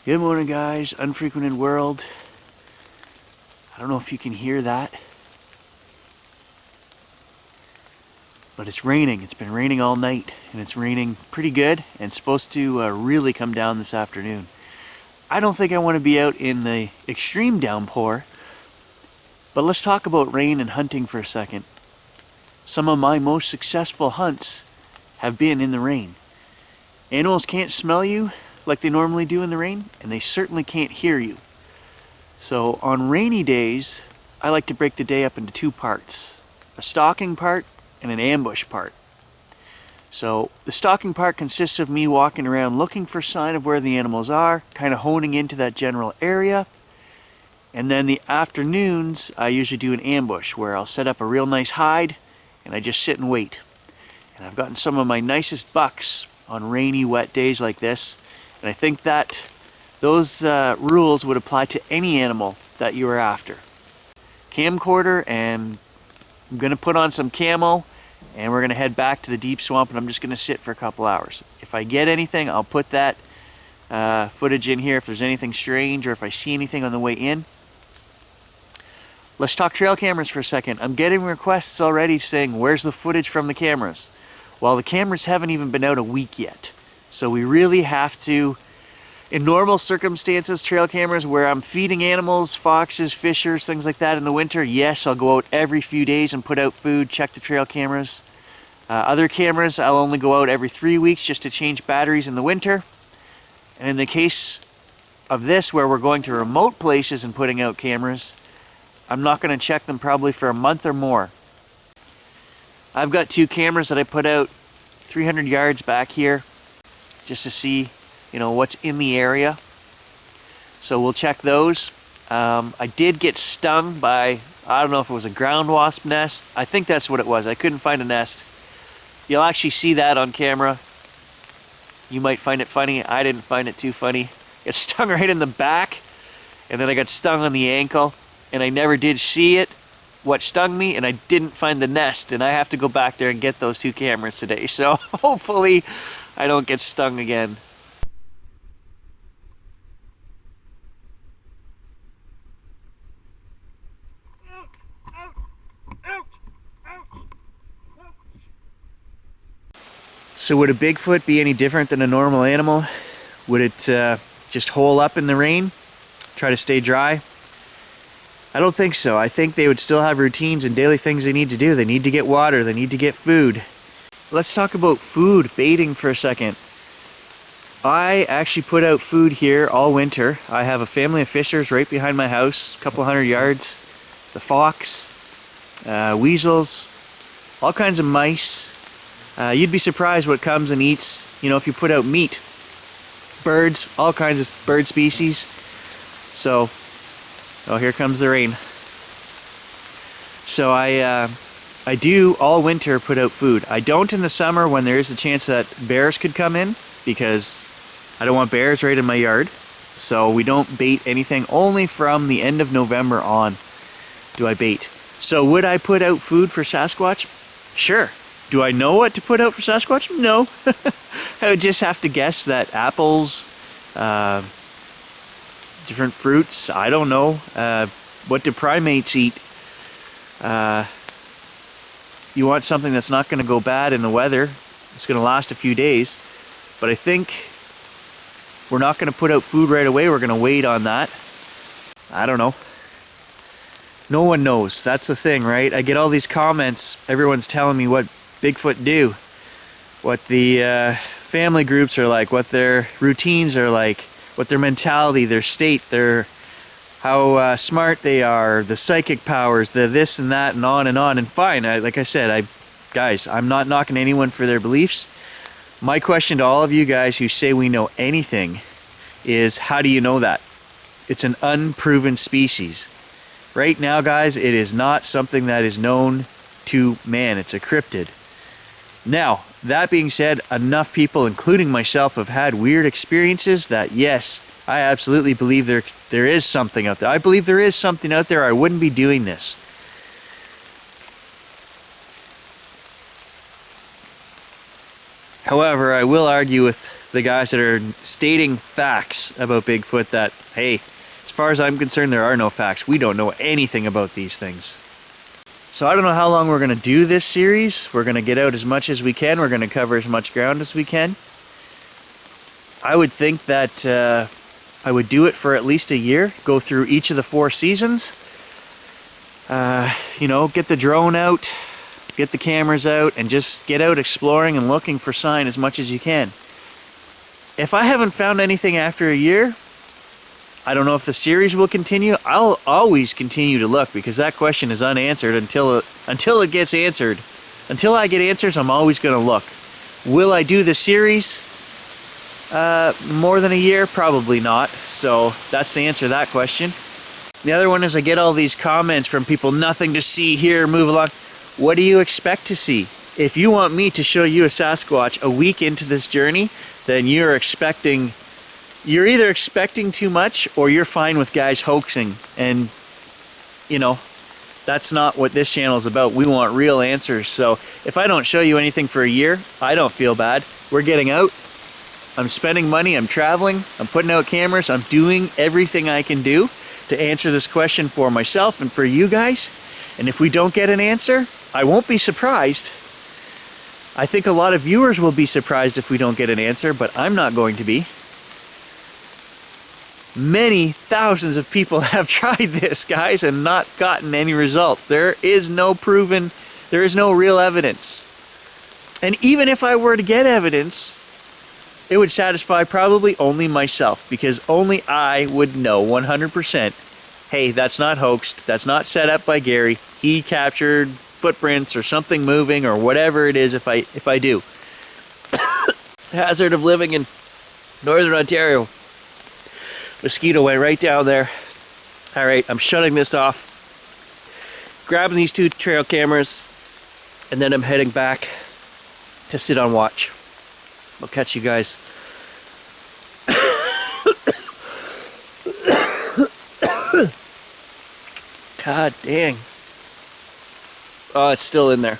Good morning, guys. Unfrequented world. I don't know if you can hear that, but it's raining. It's been raining all night, and it's raining pretty good, and it's supposed to really come down this afternoon. I don't think I want to be out in the extreme downpour, but let's talk about rain and hunting for a second. Some of my most successful hunts have been in the rain. Animals can't smell you like they normally do in the rain, and they certainly can't hear you. So on rainy days, I like to break the day up into two parts, a stalking part and an ambush part. So the stalking part consists of me walking around looking for sign of where the animals are, kind of honing into that general area. And then the afternoons, I usually do an ambush where I'll set up a real nice hide and I just sit and wait. And I've gotten some of my nicest bucks on rainy, wet days like this. And I think that those rules would apply to any animal that you are after. Camcorder, and I'm going to put on some camo, and we're going to head back to the deep swamp, and I'm just going to sit for a couple hours. If I get anything, I'll put that footage in here if there's anything strange or if I see anything on the way in. Let's talk trail cameras for a second. I'm getting requests already saying, where's the footage from the cameras? Well, the cameras haven't even been out a week yet. So we really have to, in normal circumstances, trail cameras where I'm feeding animals, foxes, fishers, things like that in the winter, yes, I'll go out every few days and put out food, check the trail cameras. Other cameras, I'll only go out every 3 weeks just to change batteries in the winter. And in the case of this, where we're going to remote places and putting out cameras, I'm not going to check them probably for a month or more. I've got 2 cameras that I put out 300 yards back here just to see, what's in the area. So we'll check those. I did get stung by, I don't know if it was a ground wasp nest. I think that's what it was. I couldn't find a nest. You'll actually see that on camera. You might find it funny. I didn't find it too funny. It stung right in the back, and then I got stung on the ankle, and I never did see it, what stung me, and I didn't find the nest, and I have to go back there and get those 2 cameras today. So hopefully I don't get stung again. So would a Bigfoot be any different than a normal animal? Would it just hole up in the rain, try to stay dry? I don't think so. I think they would still have routines and daily things they need to do. They need to get water, they need to get food. Let's talk about food, baiting for a second. I actually put out food here all winter. I have a family of fishers right behind my house, a couple hundred yards. The fox, weasels, all kinds of mice. You'd be surprised what comes and eats, if you put out meat. Birds, all kinds of bird species. So, oh, here comes the rain. So I do all winter put out food. I don't in the summer when there is a chance that bears could come in, because I don't want bears right in my yard. So we don't bait anything. Only from the end of November on do I bait. So would I put out food for Sasquatch? Sure. Do I know what to put out for Sasquatch? No. I would just have to guess that apples, different fruits, I don't know. What do primates eat? You want something that's not going to go bad in the weather. It's going to last a few days. But I think we're not going to put out food right away. We're going to wait on that. I don't know. No one knows. That's the thing, right? I get all these comments. Everyone's telling me what Bigfoot do, what the family groups are like, what their routines are like, what their mentality, their state, how smart they are, the psychic powers, the this and that, and on and on. And fine, like I said, guys, I'm not knocking anyone for their beliefs. My question to all of you guys who say we know anything is, how do you know that? It's an unproven species. Right now, guys, it is not something that is known to man. It's a cryptid. Now, that being said, enough people, including myself, have had weird experiences that, yes, I absolutely believe there is something out there. I believe there is something out there. I wouldn't be doing this. However, I will argue with the guys that are stating facts about Bigfoot that, hey, as far as I'm concerned, there are no facts. We don't know anything about these things. So I don't know how long we're going to do this series. We're going to get out as much as we can. We're going to cover as much ground as we can. I would think that I would do it for at least a year. Go through each of the 4 seasons. You know, get the drone out, get the cameras out, and just get out exploring and looking for sign as much as you can. If I haven't found anything after a year, I don't know if the series will continue. I'll always continue to look because that question is unanswered until it gets answered. Until I get answers, I'm always going to look. Will I do the series more than a year? Probably not. So that's the answer to that question. The other one is I get all these comments from people, nothing to see here, move along. What do you expect to see? If you want me to show you a Sasquatch a week into this journey, then you're either expecting too much or you're fine with guys hoaxing. And, you know, that's not what this channel is about. We want real answers. So if I don't show you anything for a year, I don't feel bad. We're getting out. I'm spending money. I'm traveling. I'm putting out cameras. I'm doing everything I can do to answer this question for myself and for you guys. And if we don't get an answer, I won't be surprised. I think a lot of viewers will be surprised if we don't get an answer, but I'm not going to be. Many thousands of people have tried this, guys, and not gotten any results. There is no real evidence. And even if I were to get evidence, it would satisfy probably only myself, because only I would know 100%, hey, that's not hoaxed, that's not set up by Gary, he captured footprints or something moving or whatever it is if I do. Hazard of living in Northern Ontario. Mosquito went right down there. All right, I'm shutting this off, grabbing these 2 trail cameras, and then I'm heading back to sit on watch. I'll catch you guys. God dang. Oh, it's still in there.